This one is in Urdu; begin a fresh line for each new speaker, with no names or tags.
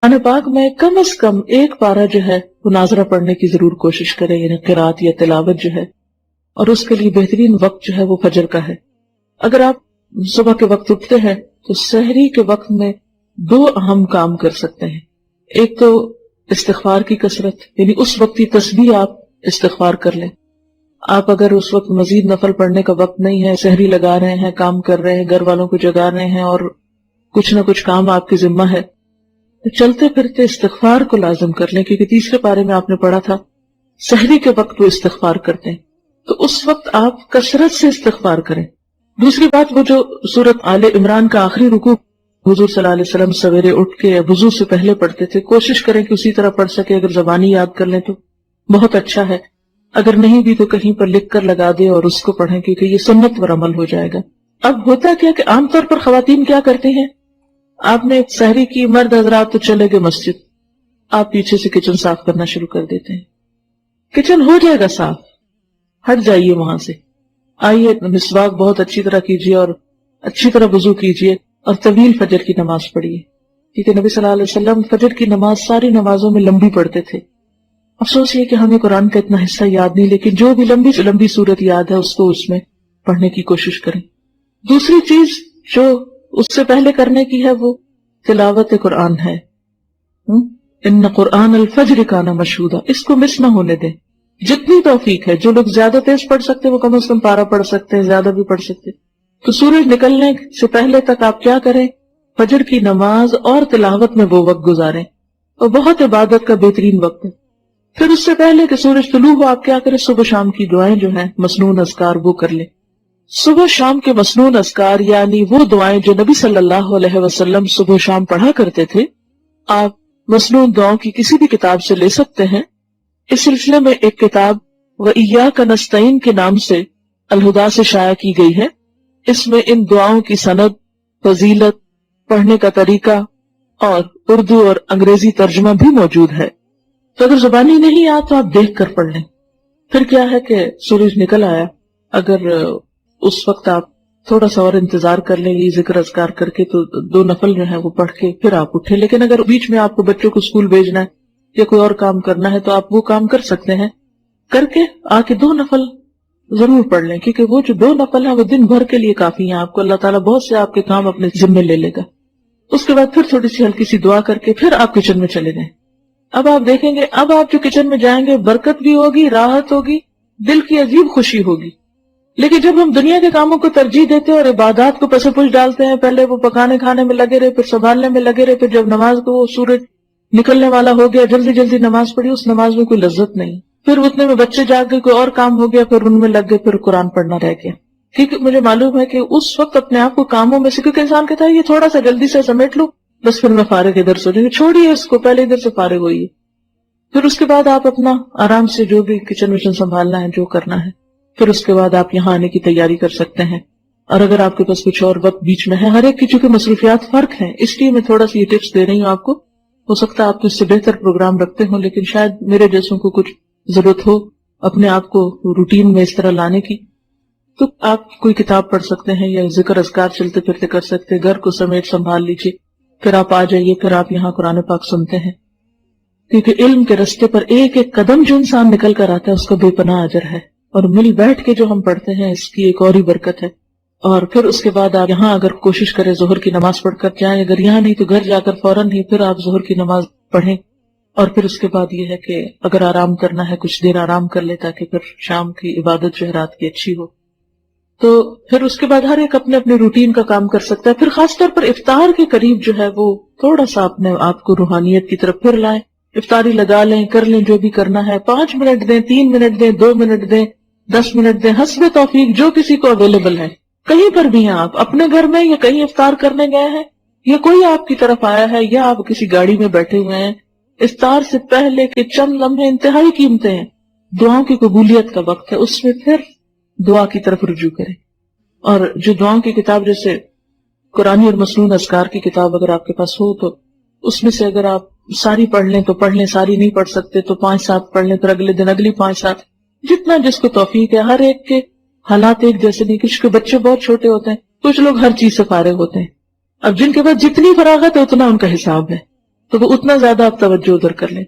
قرآن پاک میں کم از کم ایک پارہ جو ہے وہ ناظرہ پڑھنے کی ضرور کوشش کریں، یعنی قرات یا تلاوت جو ہے، اور اس کے لیے بہترین وقت جو ہے وہ فجر کا ہے۔ اگر آپ صبح کے وقت اٹھتے ہیں تو سحری کے وقت میں 2 اہم کام کر سکتے ہیں۔ ایک تو استغفار کی کثرت، یعنی اس وقت کی تسبیح آپ استغفار کر لیں۔ آپ اگر اس وقت مزید نفل پڑھنے کا وقت نہیں ہے، سحری لگا رہے ہیں، کام کر رہے ہیں، گھر والوں کو جگا رہے ہیں اور کچھ نہ کچھ کام آپ کی ذمہ ہے، تو چلتے پھرتے استغفار کو لازم کر لیں، کیونکہ تیسرے پارے میں آپ نے پڑھا تھا سحری کے وقت وہ استغفار کرتے ہیں، تو اس وقت آپ کثرت سے استغفار کریں۔ دوسری بات، وہ جو سورۃ آل عمران کا آخری رکوع حضور صلی اللہ علیہ وسلم سویرے اٹھ کے وضو سے پہلے پڑھتے تھے، کوشش کریں کہ اسی طرح پڑھ سکے۔ اگر زبانی یاد کر لیں تو بہت اچھا ہے، اگر نہیں بھی تو کہیں پر لکھ کر لگا دیں اور اس کو پڑھیں، کیونکہ یہ سنت پر عمل ہو جائے گا۔ اب ہوتا کیا کہ عام طور پر خواتین کیا کرتی ہیں، آپ نے سحری کی، مرد حضرات تو چلے گئے مسجد، آپ پیچھے سے کچن صاف کرنا شروع کر دیتے ہیں۔ کچن ہو جائے گا صاف، ہٹ جائیے وہاں سے، آئیے مسواک بہت اچھی طرح کیجیے اور اچھی طرح وضو کیجیے اور طویل فجر کی نماز پڑھیے، کیونکہ نبی صلی اللہ علیہ وسلم فجر کی نماز ساری نمازوں میں لمبی پڑھتے تھے۔ افسوس یہ کہ ہمیں قرآن کا اتنا حصہ یاد نہیں، لیکن جو بھی لمبی سے لمبی صورت یاد ہے اس کو اس میں پڑھنے کی کوشش کریں۔ دوسری چیز جو اس سے پہلے کرنے کی ہے وہ تلاوت قرآن ہے۔ ان قرآن الفجر کان مشہودا، اس کو مس نہ ہونے دیں، جتنی توفیق ہے۔ جو لوگ زیادہ تیز پڑھ سکتے ہیں وہ کم از کم پارہ پڑھ سکتے ہیں، زیادہ بھی پڑھ سکتے ہیں۔ تو سورج نکلنے سے پہلے تک آپ کیا کریں، فجر کی نماز اور تلاوت میں وہ وقت گزاریں، اور بہت عبادت کا بہترین وقت ہے۔ پھر اس سے پہلے کہ سورج طلوع ہو آپ کیا کریں، صبح شام کی دعائیں جو ہیں مسنون اذکار وہ کر لیں۔ صبح شام کے مسنون اذکار یعنی وہ دعائیں جو نبی صلی اللہ علیہ وسلم صبح شام پڑھا کرتے تھے، آپ مسنون دعاؤں کی کسی بھی کتاب سے لے سکتے ہیں۔ اس سلسلے میں ایک کتاب وَإِيَّاكَ نَسْتَعِينُ کے نام سے الہدا سے شائع کی گئی ہے۔ اس میں ان دعاؤں کی سند، فضیلت، پڑھنے کا طریقہ اور اردو اور انگریزی ترجمہ بھی موجود ہے۔ تو اگر زبانی نہیں آ تو آپ دیکھ کر پڑھ لیں۔ پھر کیا ہے کہ سورج نکل آیا، اگر اس وقت آپ تھوڑا سا اور انتظار کر لیں یہ ذکر اذکار کر کے، تو 2 نفل جو ہے وہ پڑھ کے پھر آپ اٹھیں۔ لیکن اگر بیچ میں آپ کو بچوں کو اسکول بھیجنا ہے یا کوئی اور کام کرنا ہے تو آپ وہ کام کر سکتے ہیں، کر کے آ کے 2 نفل ضرور پڑھ لیں، کیونکہ وہ جو 2 نفل ہیں وہ دن بھر کے لیے کافی ہیں، آپ کو اللہ تعالیٰ بہت سے آپ کے کام اپنے ذمے لے لے گا۔ اس کے بعد پھر تھوڑی سی ہلکی سی دعا کر کے پھر آپ کچن میں چلے جائیں۔ اب آپ دیکھیں گے، اب آپ جو کچن میں جائیں گے برکت بھی ہوگی، راحت ہوگی، دل کی عجیب خوشی ہوگی۔ لیکن جب ہم دنیا کے کاموں کو ترجیح دیتے ہیں اور عبادات کو پس پش ڈالتے ہیں، پہلے وہ پکانے کھانے میں لگے رہے، پھر سنبھالنے میں لگے رہے، پھر جب نماز کو وہ سورج نکلنے والا ہو گیا جلدی جلدی نماز پڑھی، اس نماز میں کوئی لذت نہیں۔ پھر اتنے میں بچے جاگ گئے، کوئی اور کام ہو گیا، پھر ان میں لگ گئے، پھر قرآن پڑھنا رہ گیا۔ کیونکہ مجھے معلوم ہے کہ اس وقت اپنے آپ کو کاموں میں سے، کیونکہ انسان کہتا ہے یہ تھوڑا سا جلدی سے سمیٹ لوں بس پھر میں فارغ ادھر سے ہو جائیں گے، چھوڑیے اس کو، پہلے ادھر سے فارغ ہوئیے۔ پھر اس کے بعد آپ اپنا آرام سے جو بھی کچن وچن سنبھالنا ہے جو کرنا ہے، پھر اس کے بعد آپ یہاں آنے کی تیاری کر سکتے ہیں۔ اور اگر آپ کے پاس کچھ اور وقت بیچ میں ہے، ہر ایک کی چونکہ مصروفیات فرق ہیں، اس لیے میں تھوڑا سی یہ ٹپس دے رہی ہوں آپ کو۔ ہو سکتا ہے آپ اس سے بہتر پروگرام رکھتے ہوں، لیکن شاید میرے جیسوں کو کچھ ضرورت ہو اپنے آپ کو روٹین میں اس طرح لانے کی، تو آپ کوئی کتاب پڑھ سکتے ہیں یا ذکر اذکار چلتے پھرتے کر سکتے ہیں، گھر کو سمیٹ سنبھال لیجیے، پھر آپ آ جائیے، پھر آپ یہاں قرآن پاک سنتے ہیں۔ کیونکہ علم کے رستے پر ایک ایک قدم جو انسان نکل کر آتا ہے اس کا بے پناہ اجر ہے، اور مل بیٹھ کے جو ہم پڑھتے ہیں اس کی ایک اور ہی برکت ہے۔ اور پھر اس کے بعد آپ یہاں اگر کوشش کریں ظہر کی نماز پڑھ کر جائیں، اگر یہاں نہیں تو گھر جا کر فوراً ہی پھر آپ ظہر کی نماز پڑھیں، اور پھر اس کے بعد یہ ہے کہ اگر آرام کرنا ہے کچھ دیر آرام کر لے تاکہ پھر شام کی عبادت جو ہے رات کی اچھی ہو۔ تو پھر اس کے بعد ہر ایک اپنے اپنے روٹین کا کام کر سکتا ہے۔ پھر خاص طور پر افطار کے قریب جو ہے وہ تھوڑا سا اپنے آپ کو روحانیت کی طرف پھر لائیں، افطاری لگا لیں، کر لیں جو بھی کرنا ہے، 5 منٹ دیں، 3 منٹ دیں، 2 منٹ دیں، 10 منٹ دیں، حسب توفیق جو کسی کو اویلیبل ہے۔ کہیں پر بھی ہیں آپ، اپنے گھر میں یا کہیں افطار کرنے گئے ہیں یا کوئی آپ کی طرف آیا ہے یا آپ کسی گاڑی میں بیٹھے ہوئے ہیں، افطار سے پہلے کے چند لمحے انتہائی قیمتی ہیں، دعاؤں کی قبولیت کا وقت ہے، اس میں پھر دعا کی طرف رجوع کریں۔ اور جو دعاؤں کی کتاب جیسے قرآنی اور مسنون اذکار کی کتاب اگر آپ کے پاس ہو تو اس میں سے اگر آپ ساری پڑھ لیں تو پڑھ لیں، ساری نہیں پڑھ سکتے تو 5-7 پڑھ لیں، پھر اگلے دن اگلی 5-7، جتنا جس کو توفیق ہے۔ ہر ایک کے حالات ایک جیسے نہیں، کچھ کے بچے بہت چھوٹے ہوتے ہیں، کچھ لوگ ہر چیز سے فارغ ہوتے ہیں۔ اب جن کے پاس جتنی فراغت ہے اتنا ان کا حساب ہے، تو وہ اتنا زیادہ آپ توجہ ادھر کر لیں.